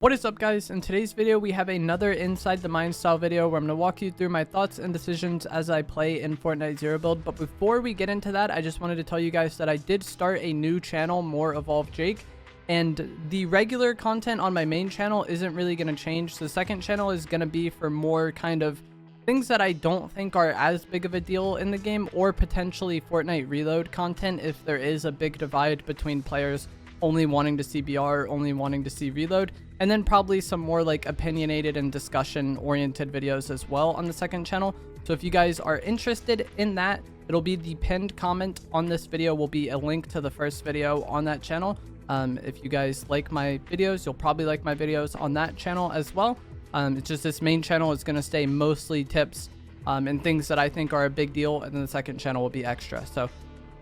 What is up, guys? In today's video we have another inside the mine style video where I'm going to walk you through my thoughts and decisions as I play in Fortnite Zero Build. But before we get into that, I just wanted to tell you guys that I did start a new channel, More Evolved Jake, and the regular content on my main channel isn't really going to change. The second channel is going to be for more kind of things that I don't think are as big of a deal in the game, or potentially Fortnite Reload content if there is a big divide between players only wanting to see BR, only wanting to see Reload, and then probably some more like opinionated and discussion oriented videos as well on the second channel. So if you guys are interested in that, it'll be the pinned comment on this video will be a link to the first video on that channel. If you guys like my videos, you'll probably like my videos on that channel as well. It's just this main channel is going to stay mostly tips and things that I think are a big deal, and then the second channel will be extra. So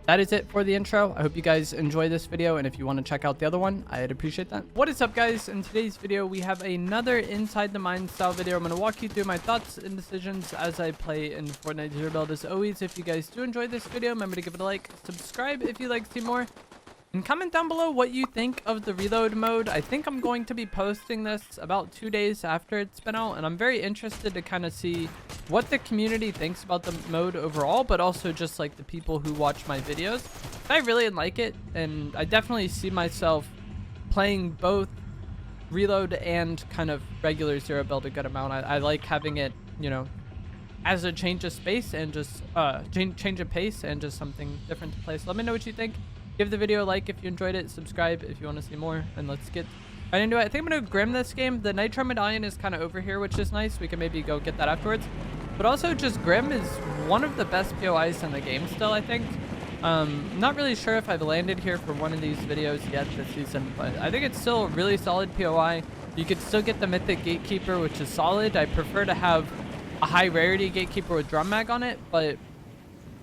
that is it for the intro. I hope you guys enjoy this video, and if you want to check out the other one, I'd appreciate that. What is up, guys? In today's video we have another inside the mine style video. I'm going to walk you through my thoughts and decisions as I play in Fortnite Zero Build. As always, if you guys do enjoy this video, remember to give it a like, subscribe if you'd like to see more, and comment down below what you think of the reload mode. I think I'm going to be posting this about 2 days after it's been out, and I'm very interested to kind of see what the community thinks about the mode overall, but also just like the people who watch my videos. I really like it, and I definitely see myself playing both reload and kind of regular Zero Build a good amount. I like having it, you know, as a change of space and just change of pace and just something different to play. So let me know what you think. Give the video a like if you enjoyed it, subscribe if you want to see more, and let's get right into it. I think I'm going to Grim this game. The Nitro Medallion is kind of over here, which is nice. We can maybe go get that afterwards. But also just Grim is one of the best POIs in the game still, I think. Not really sure if I've landed here for one of these videos yet this season, but I think it's still a really solid POI. You could still get the Mythic Gatekeeper, which is solid. I prefer to have a high rarity Gatekeeper with Drum Mag on it, but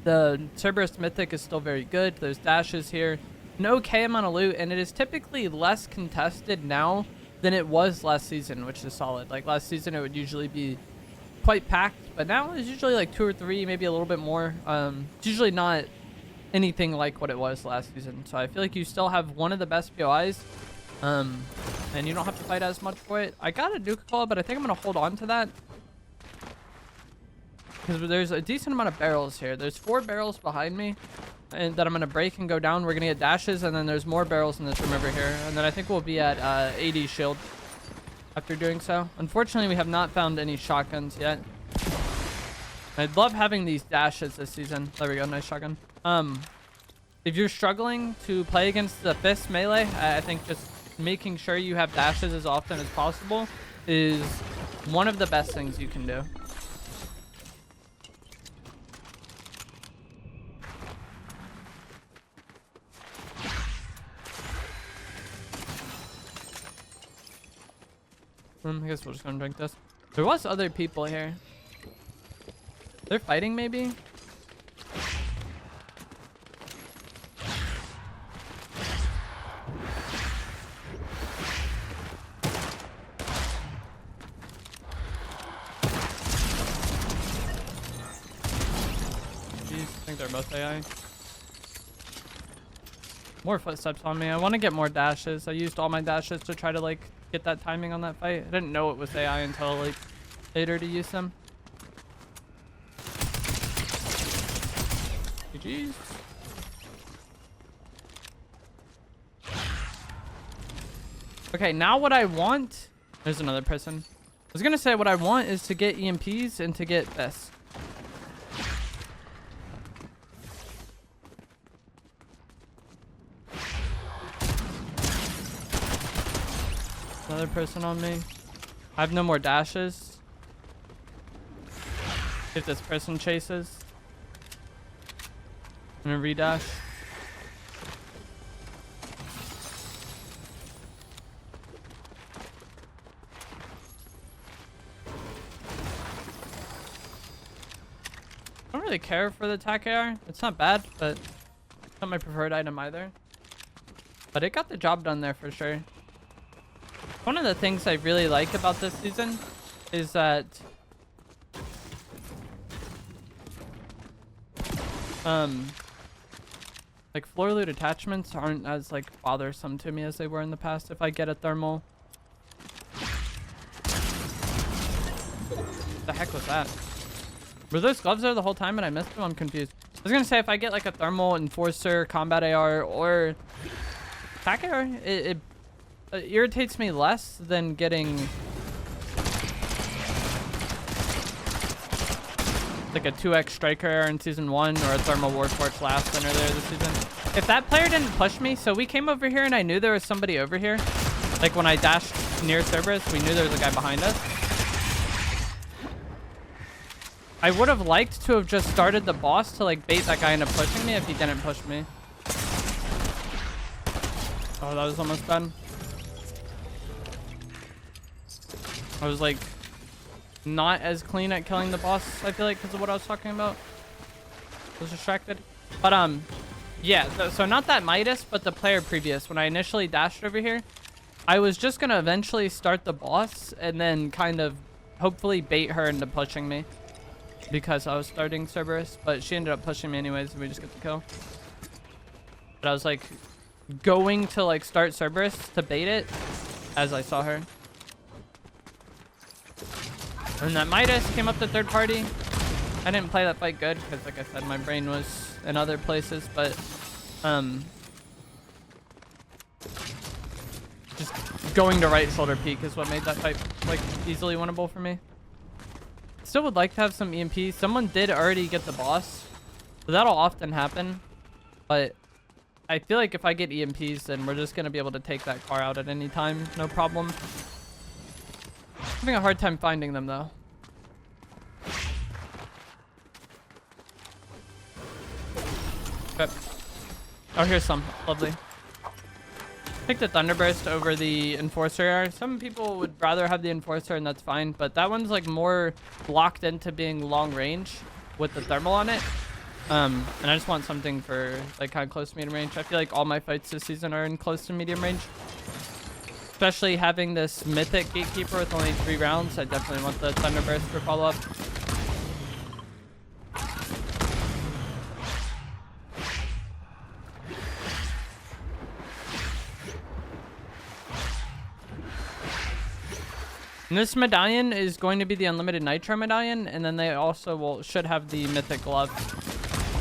the Cerberus Mythic is still very good. There's dashes here. An okay amount of loot, and it is typically less contested now than it was last season, which is solid. Like last season, it would usually be quite packed, but now it's usually like 2 or 3, maybe a little bit more. It's usually not anything like what it was last season. So I feel like you still have one of the best POIs, and you don't have to fight as much for it. I got a Nuka Cola, but I think I'm going to hold on to that, because there's a decent amount of barrels here. There's 4 barrels behind me and that I'm going to break and go down. We're going to get dashes, and then there's more barrels in this room over here. And then I think we'll be at 80 shield after doing so. Unfortunately, we have not found any shotguns yet. I'd love having these dashes this season. There we go. Nice shotgun. If you're struggling to play against the fist melee, I think just making sure you have dashes as often as possible is one of the best things you can do. I guess we're just gonna drink this. There was other people here. They're fighting, maybe? Jeez, I think they're both AI. More footsteps on me. I want to get more dashes. I used all my dashes to try to like get that timing on that fight. I didn't know it was AI until like later to use them. GG's. Okay, now what I want, there's another person. I was gonna say what I want is to get EMPs and to get this. Another person on me. I have no more dashes. If this person chases, I'm gonna redash. I don't really care for the TAC AR. It's not bad, but it's not my preferred item either. But it got the job done there for sure. One of the things I really like about this season is that like floor loot attachments aren't as like bothersome to me as they were in the past. If I get a thermal, The heck was that? Were those gloves there the whole time and I missed them? I'm confused. I was gonna say if I get like a thermal, enforcer, combat AR, or attack AR, it irritates me less than getting like a 2x striker AR in season 1 or a thermal warforged last in earlier this season. If that player didn't push me, so we came over here and I knew there was somebody over here. Like when I dashed near Cerberus, we knew there was a guy behind us. I would have liked to have just started the boss to like bait that guy into pushing me if he didn't push me. Oh, that was almost done. I was like not as clean at killing the boss, I feel like, because of what I was talking about. I was distracted. But yeah, so not that Midas, but the player previous. When I initially dashed over here, I was just gonna eventually start the boss and then kind of hopefully bait her into pushing me because I was starting Cerberus, but she ended up pushing me anyways and we just get the kill. But I was like going to like start Cerberus to bait it as I saw her. And that Midas came up to third party. I didn't play that fight good because, like I said, my brain was in other places, but just going to right shoulder peek is what made that fight like easily winnable for me. Still would like to have some EMP. Someone did already get the boss, so that'll often happen, but I feel like if I get EMPs, then we're just gonna be able to take that car out at any time, no problem. Having a hard time finding them though. Okay. Oh, here's some. Lovely. Pick the Thunderburst over the Enforcer. Some people would rather have the Enforcer, and that's fine, but that one's like more locked into being long range with the thermal on it. And I just want something for like kind of close to medium range. I feel like all my fights this season are in close to medium range. Especially having this mythic gatekeeper with only 3 rounds, I definitely want the Thunderburst for follow-up. And this medallion is going to be the unlimited nitro medallion, and then they also should have the mythic glove,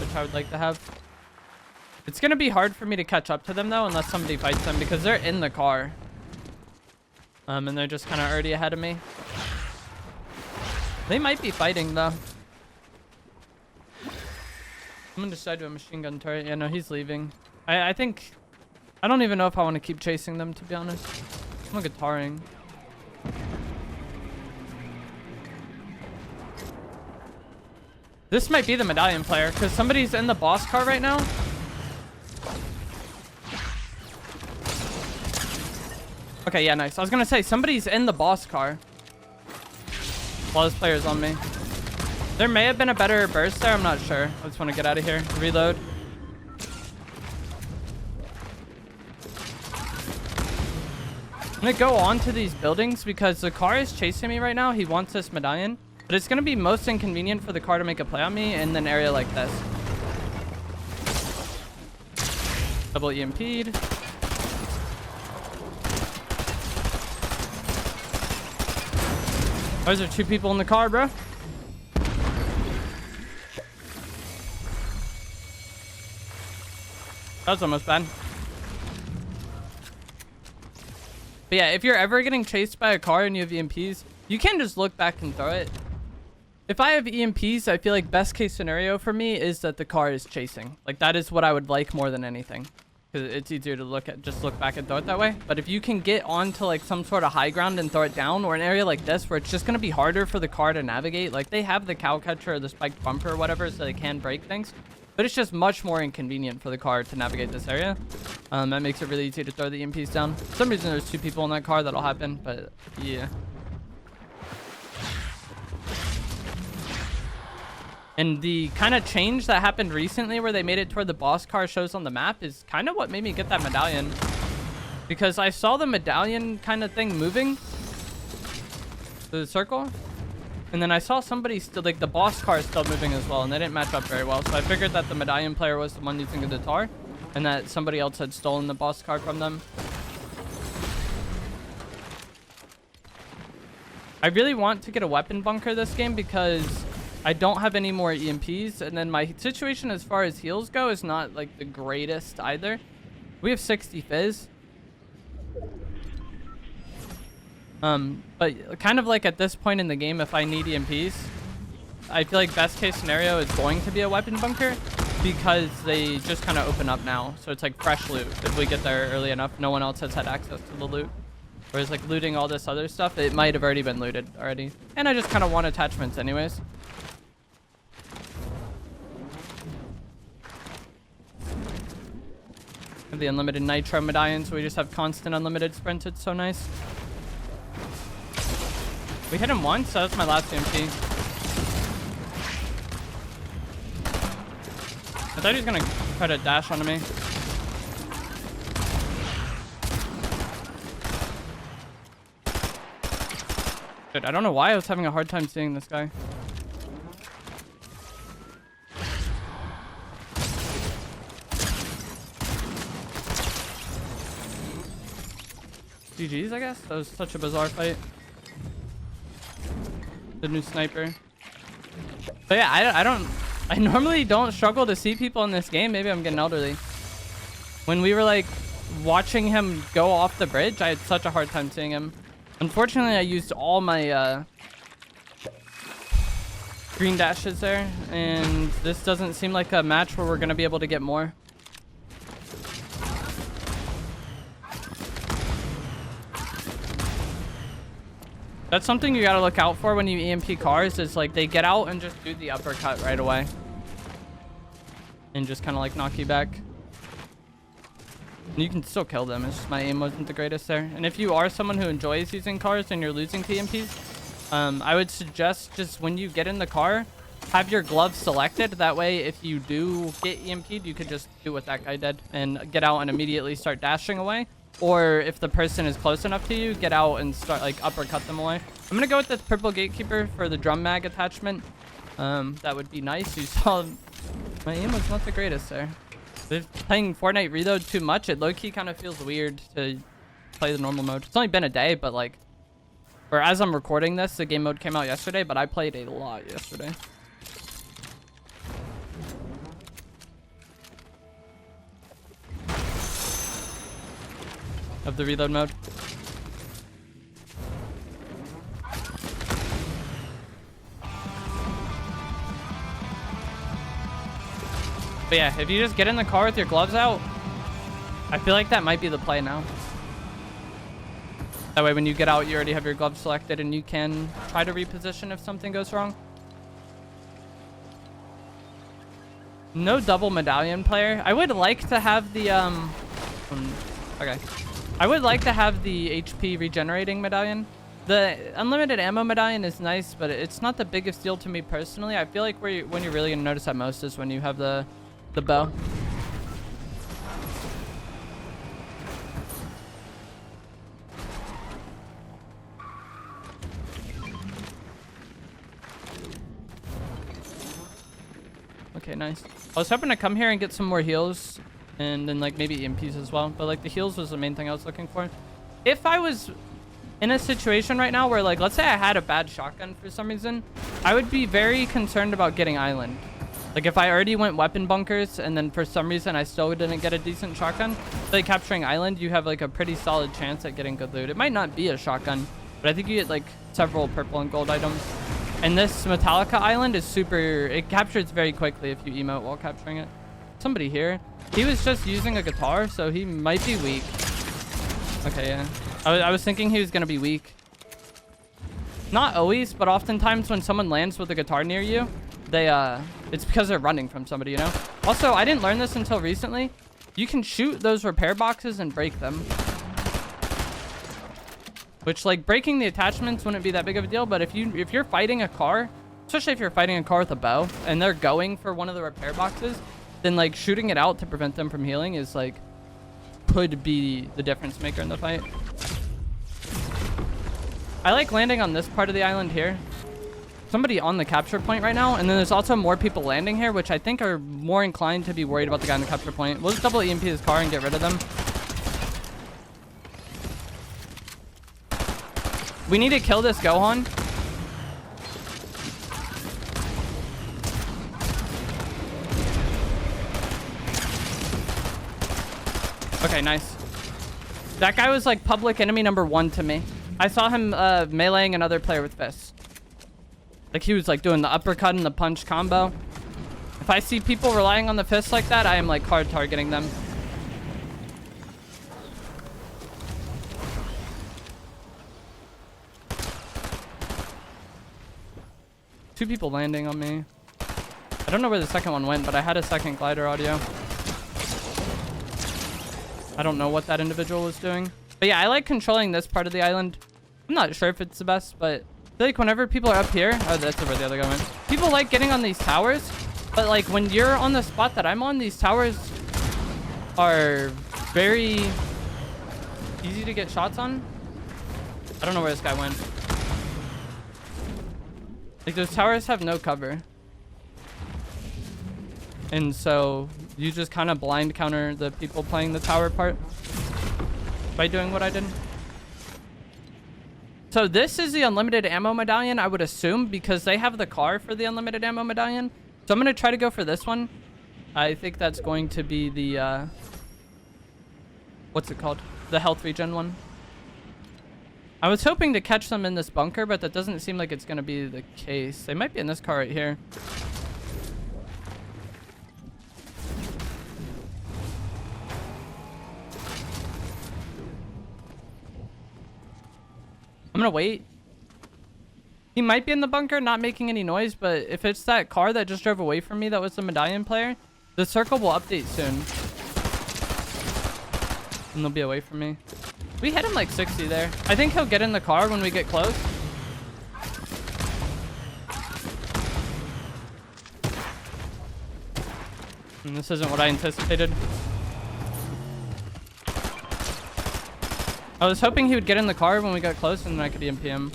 which I would like to have. It's going to be hard for me to catch up to them though, unless somebody fights them, because they're in the car. And they're just kind of already ahead of me. They might be fighting though. Someone decided to do a machine gun turret. Yeah, no, he's leaving. I think, I don't even know if I want to keep chasing them, to be honest. I'm guitaring. This might be the medallion player, because somebody's in the boss car right now. Okay, yeah, nice. I was gonna say, somebody's in the boss car while this player's on me. There may have been a better burst there, I'm not sure. I just want to get out of here. Reload. I'm gonna go on to these buildings because the car is chasing me right now. He wants this medallion, but it's gonna be most inconvenient for the car to make a play on me in an area like this. Double EMP'd. Those are 2 people in the car, bro. That was almost bad. But yeah, if you're ever getting chased by a car and you have EMPs, you can't just look back and throw it. If I have EMPs, I feel like best case scenario for me is that the car is chasing. Like that is what I would like more than anything. Because it's easier to just look back and throw it that way. But if you can get onto like some sort of high ground and throw it down, or an area like this where it's just going to be harder for the car to navigate, like they have the cow catcher or the spiked bumper or whatever, so they can break things, but it's just much more inconvenient for the car to navigate this area. That makes it really easy to throw the EMPs down. For some reason there's 2 people in that car, that'll happen, but yeah. And the kind of change that happened recently where they made it to where the boss car shows on the map is kind of what made me get that medallion. Because I saw the medallion kind of thing moving through the circle. And then I saw somebody still, like the boss car is still moving as well. And they didn't match up very well. So I figured that the medallion player was the one using the guitar. And that somebody else had stolen the boss car from them. I really want to get a weapon bunker this game because I don't have any more EMPs, and then my situation as far as heals go is not like the greatest either. We have 60 fizz. But kind of like at this point in the game, if I need EMPs, I feel like best case scenario is going to be a weapon bunker because they just kind of open up now. So it's like fresh loot. If we get there early enough, no one else has had access to the loot. Whereas like looting all this other stuff, it might have already been looted already. And I just kind of want attachments anyways. Have the unlimited nitro medallions, so we just have constant unlimited sprint. It's so nice. We hit him once, so that's my last EMP. I thought he was gonna try to dash onto me. Dude, I don't know why I was having a hard time seeing this guy. GG's, I guess. That was such a bizarre fight. The new sniper. But yeah, I normally don't struggle to see people in this game. Maybe I'm getting elderly. When we were like watching him go off the bridge, I had such a hard time seeing him. Unfortunately, I used all my green dashes there, and this doesn't seem like a match where we're gonna be able to get more. That's something you gotta look out for when you EMP cars, is like they get out and just do the uppercut right away. And just kind of like knock you back. And you can still kill them, it's just my aim wasn't the greatest there. And if you are someone who enjoys using cars and you're losing to EMPs, I would suggest just when you get in the car, have your gloves selected. That way, if you do get EMP'd, you could just do what that guy did and get out and immediately start dashing away. Or if the person is close enough to you, get out and start like uppercut them away. I'm gonna go with the purple gatekeeper for the drum mag attachment. That would be nice. You saw my aim was not the greatest there. If playing Fortnite Reload too much, it low-key kind of feels weird to play the normal mode. It's only been a day, but like, or as I'm recording this, the game mode came out yesterday, but I played a lot yesterday. Of the reload mode. But yeah, if you just get in the car with your gloves out, I feel like that might be the play now. That way when you get out, you already have your gloves selected and you can try to reposition if something goes wrong. No double medallion player. I would like to have the okay. I would like to have the HP regenerating medallion. The unlimited ammo medallion is nice, but it's not the biggest deal to me personally. I feel like when you're really gonna notice that most is when you have the bow. Okay, nice. I was hoping to come here and get some more heals. And then like maybe EMPs as well, but like the heals was the main thing I was looking for. If I was in a situation right now where like, let's say I had a bad shotgun for some reason, I would be very concerned about getting island. Like if I already went weapon bunkers and then for some reason I still didn't get a decent shotgun, like capturing island, you have like a pretty solid chance at getting good loot. It might not be a shotgun, but I think you get like several purple and gold items. And this Metallica island is super, it captures very quickly if you emote while capturing it. Somebody here. He was just using a guitar, so he might be weak. Okay, yeah. I was thinking he was going to be weak. Not always, but oftentimes when someone lands with a guitar near you, it's because they're running from somebody, you know? Also, I didn't learn this until recently. You can shoot those repair boxes and break them. Which, like, breaking the attachments wouldn't be that big of a deal, but if you're fighting a car, especially if you're fighting a car with a bow, and they're going for one of the repair boxes, then like shooting it out to prevent them from healing is like could be the difference maker in the fight. I like landing on this part of the island here. Somebody on the capture point right now, and then there's also more people landing here, which I think are more inclined to be worried about the guy on the capture point. We'll just double EMP his car and get rid of them. We need to kill this Gohan. Okay, nice. That guy was like public enemy number 1 to me. I saw him meleeing another player with fists. Like he was like doing the uppercut and the punch combo. If I see people relying on the fists like that, I am like hard targeting them. Two people landing on me. I don't know where the second one went, but I had a second glider audio. I don't know what that individual was doing. But yeah, I like controlling this part of the island. I'm not sure if it's the best, but I feel like whenever people are up here... Oh, that's where the other guy went. People like getting on these towers. But like when you're on the spot that I'm on, these towers are very easy to get shots on. I don't know where this guy went. Like those towers have no cover. And so you just kind of blind counter the people playing the tower part by doing what I did. So this is the unlimited ammo medallion, I would assume, because they have the car for the unlimited ammo medallion. So I'm going to try to go for this one. I think that's going to be the, what's it called? The health regen one. I was hoping to catch them in this bunker, but that doesn't seem like it's going to be the case. They might be in this car right here. I'm going to wait. He might be in the bunker, not making any noise, but if it's that car that just drove away from me that was the medallion player, the circle will update soon. And they'll be away from me. We hit him like 60 there. I think he'll get in the car when we get close. And this isn't what I anticipated. I was hoping he would get in the car when we got close and then I could EMP him.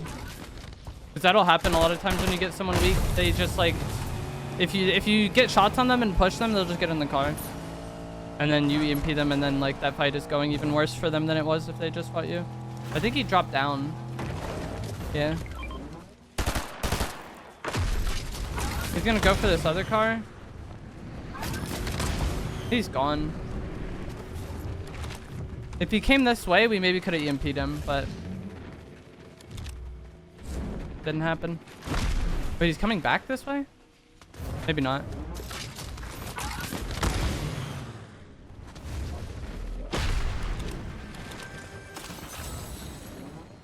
Because that'll happen a lot of times when you get someone weak. They just like, if you get shots on them and push them, they'll just get in the car. And then you EMP them and then like that fight is going even worse for them than it was if they just fought you. I think he dropped down. Yeah. He's gonna go for this other car. He's gone. If he came this way, we maybe could have EMP'd him, but didn't happen. Wait, he's coming back this way? Maybe not.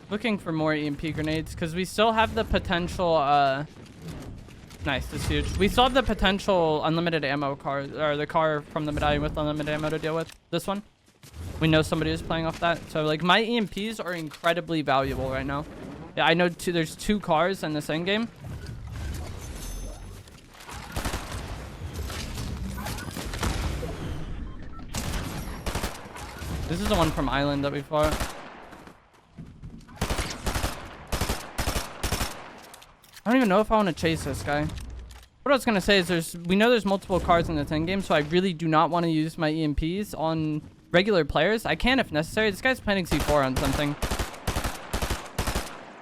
Looking for more EMP grenades because we still have the potential. Nice, this is huge. We still have the potential unlimited ammo car, or the car from the medallion with unlimited ammo to deal with. This one. We know somebody is playing off that. So like my EMPs are incredibly valuable right now. Yeah, I know there's 2 cars in this end game. This is the one from Island that we fought. I don't even know if I want to chase this guy. What I was going to say is we know there's multiple cars in this end game, so I really do not want to use my EMPs on regular players. I can if necessary. This guy's planting C4 on something.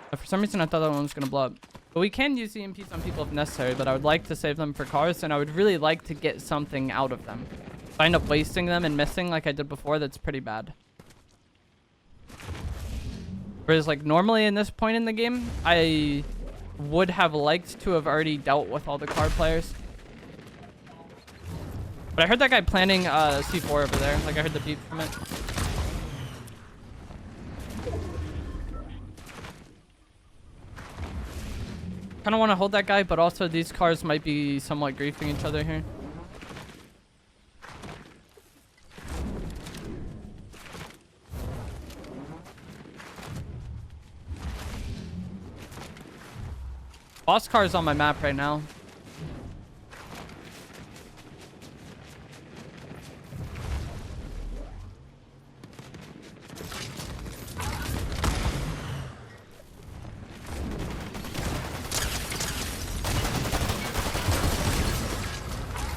But for some reason, I thought that one was going to blow up. But we can use EMPs on people if necessary, but I would like to save them for cars, and I would really like to get something out of them. If I end up wasting them and missing like I did before, that's pretty bad. Whereas like normally in this point in the game, I would have liked to have already dealt with all the car players. But I heard that guy planting C4 over there. Like I heard the beep from it. Kind of want to hold that guy, but also these cars might be somewhat griefing each other here. Boss car is on my map right now.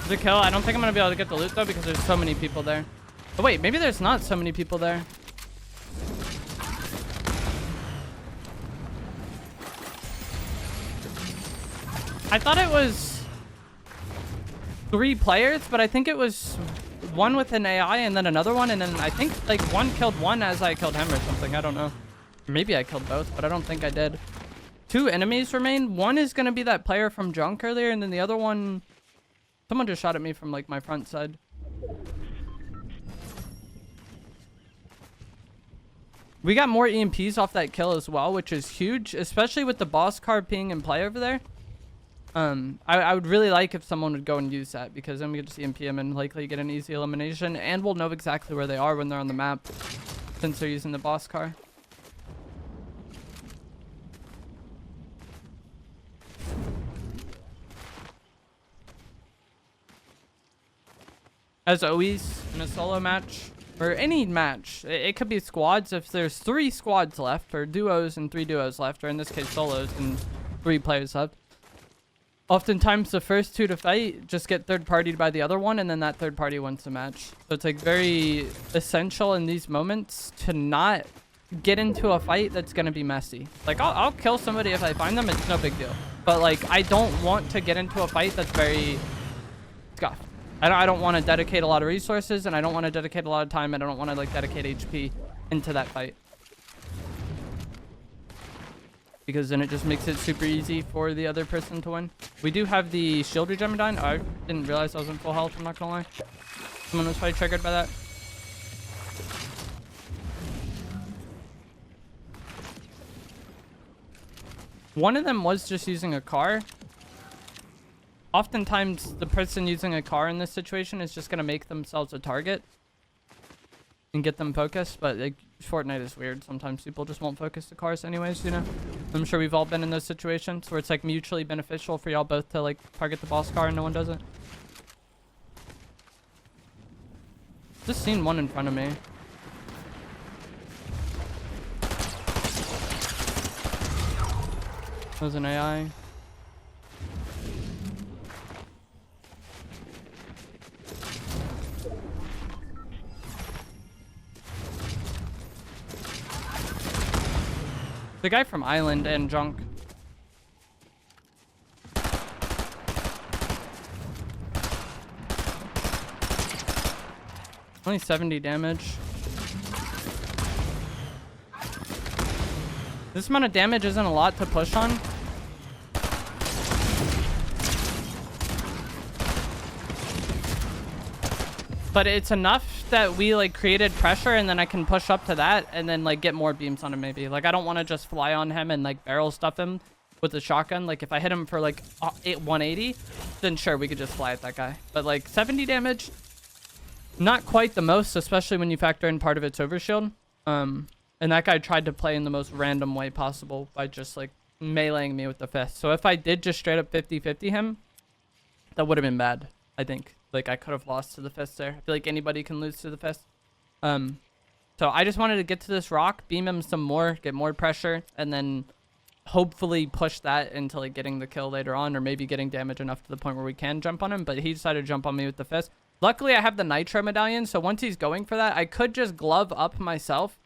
The kill. I don't think I'm gonna be able to get the loot though because there's so many people there. Oh wait, maybe there's not so many people there. I thought it was 3 players, but I think it was one with an AI and then another one, and then I think like one killed one as I killed him or something. I don't know. Maybe I killed both, but I don't think I did. 2 enemies remain. One is going to be that player from junk earlier, and then the other one, someone just shot at me from like my front side. We got more EMPs off that kill as well, which is huge, especially with the boss car being in play over there. I would really like if someone would go and use that, because then we could just EMP them and likely get an easy elimination, and we'll know exactly where they are when they're on the map, since they're using the boss car. As always, in a solo match, or any match, it could be squads. If there's 3 squads left, or duos and 3 duos left, or in this case solos and 3 players left, oftentimes the first 2 to fight just get third-partied by the other one, and then that third party wins the match. So it's like very essential in these moments to not get into a fight that's going to be messy. Like, I'll kill somebody if I find them, it's no big deal. But like, I don't want to get into a fight that's very scuffed. I don't want to dedicate a lot of resources, and I don't want to dedicate a lot of time, and I don't want to like dedicate HP into that fight, because then it just makes it super easy for the other person to win. We do have the shield regen down. Oh, I didn't realize I was in full health, I'm not gonna lie. Someone was probably triggered by that. One of them was just using a car. Oftentimes, the person using a car in this situation is just going to make themselves a target and get them focused. But like, Fortnite is weird. Sometimes people just won't focus the cars anyways, you know? I'm sure we've all been in those situations where it's like mutually beneficial for y'all both to like target the boss car and no one does it. Just seen one in front of me. That was an AI. The guy from Island and junk. Only 70 damage. This amount of damage isn't a lot to push on. But it's enough that we like created pressure, and then I can push up to that and then like get more beams on him maybe. Like, I don't want to just fly on him and like barrel stuff him with the shotgun. Like, if I hit him for like 180, then sure, we could just fly at that guy. But like 70 damage, not quite the most, especially when you factor in part of its overshield. And that guy tried to play in the most random way possible by just like meleeing me with the fist. So if I did just straight up 50-50 him, that would have been bad, I think. Like, I could have lost to the fist there. I feel like anybody can lose to the fist. So I just wanted to get to this rock, beam him some more, get more pressure, and then hopefully push that into like getting the kill later on, or maybe getting damage enough to the point where we can jump on him. But he decided to jump on me with the fist. Luckily, I have the nitro medallion, so once he's going for that, I could just glove up myself.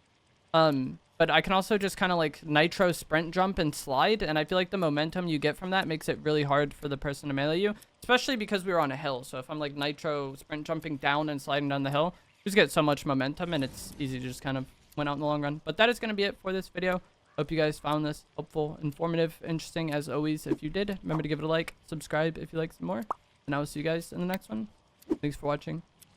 But I can also just kind of like nitro sprint jump and slide, and I feel like the momentum you get from that makes it really hard for the person to melee you, especially because we were on a hill. So if I'm like nitro sprint jumping down and sliding down the hill, you just get so much momentum, and it's easy to just kind of win out in the long run. But that is going to be it for this video. Hope you guys found this helpful, informative, interesting as always. If you did, remember to give it a like, subscribe if you like some more, and I will see you guys in the next one. Thanks for watching.